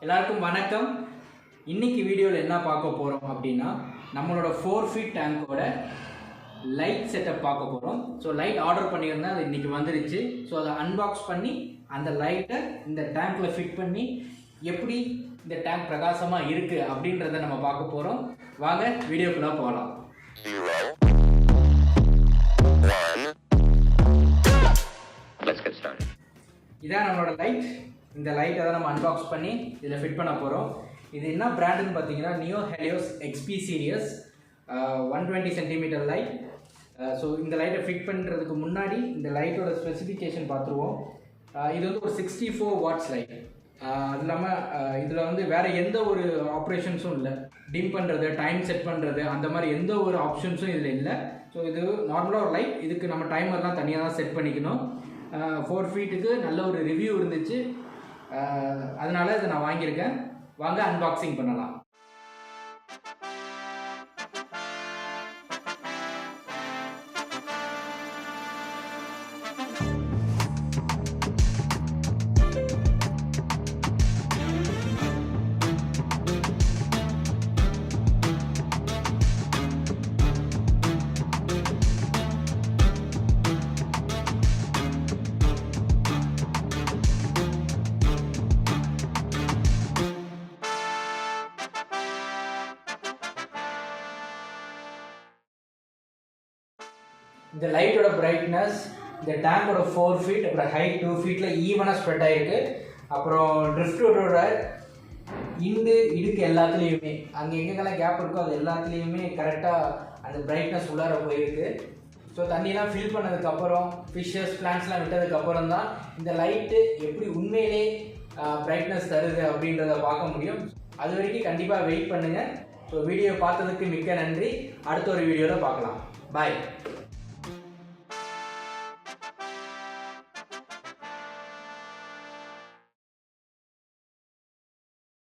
எல்லாருக்கும் வணக்கம். இன்னைக்கு வீடியோவில் என்ன பார்க்க போகிறோம் அப்படின்னா நம்மளோட 4 feet டேங்கோட லைட் செட்டப் பார்க்க போகிறோம். ஸோ லைட் ஆர்டர் பண்ணியிருந்தேன், அது இன்றைக்கி வந்துருச்சு. ஸோ அதை அன்பாக்ஸ் பண்ணி அந்த லைட்டை இந்த டேங்க்கில் ஃபிட் பண்ணி எப்படி இந்த டேங்க் பிரகாசமாக இருக்குது அப்படின்றத நம்ம பார்க்க போகிறோம். வாங்க வீடியோக்குள்ளே போகலாம். இதான் நம்மளோட லைட். இந்த லைட்டை தான் நம்ம அன்பாக்ஸ் பண்ணி இதில் ஃபிட் பண்ண போகிறோம். இது என்ன பிராண்டுன்னு பார்த்தீங்கன்னா Neo Helios XP series 120 centimetre light. So இந்த லைட்டை ஃபிட் பண்ணுறதுக்கு முன்னாடி இந்த லைட்டோட ஸ்பெசிஃபிகேஷன் பார்த்துருவோம். இது வந்து ஒரு 64 வாட்ஸ் லைட். அது இல்லாமல் இதில் வந்து வேறு எந்த ஒரு ஆப்ரேஷன்ஸும் இல்லை. டிம் பண்ணுறது, டைம் செட் பண்ணுறது, அந்த மாதிரி எந்த ஒரு ஆப்ஷன்ஸும் இதில் இல்லை. ஸோ இது நார்மலாக ஒரு லைட். இதுக்கு நம்ம டைமர்லாம் தனியாக தான் செட் பண்ணிக்கணும். 4 feetக்கு நல்ல ஒரு ரிவ்யூ இருந்துச்சு, அதனால இதை நான் வாங்கியிருக்கேன். வாங்க அன்பாக்சிங் பண்ணலாம். இந்த லைட்டோட பிரைட்னஸ் இந்த டேங்கோட 4 feet, அப்புறம் ஹைட் 2 feetல ஈவனாக ஸ்ப்ரெட் ஆகிருக்கு. அப்புறம் ட்ரிஃப்டோட இடுக்கு எல்லாத்துலேயுமே அங்கே எங்கெங்கெல்லாம் கேப் இருக்கோ அது எல்லாத்துலேயுமே கரெக்டாக அந்த பிரைட்னஸ் உள்ளார போயிருக்கு. ஸோ தண்ணியெலாம் ஃபில் பண்ணதுக்கப்புறம், ஃபிஷ்ஷஸ் பிளான்ட்ஸ்லாம் விட்டதுக்கப்புறம் தான் இந்த லைட்டு எப்படி உண்மையிலே பிரைட்னஸ் தருது அப்படின்றத பார்க்க முடியும். அது வரைக்கும் கண்டிப்பாக வெயிட் பண்ணுங்கள். ஸோ வீடியோ பார்த்ததுக்கு மிக்க நன்றி. அடுத்த ஒரு வீடியோவில் பார்க்கலாம். பாய்.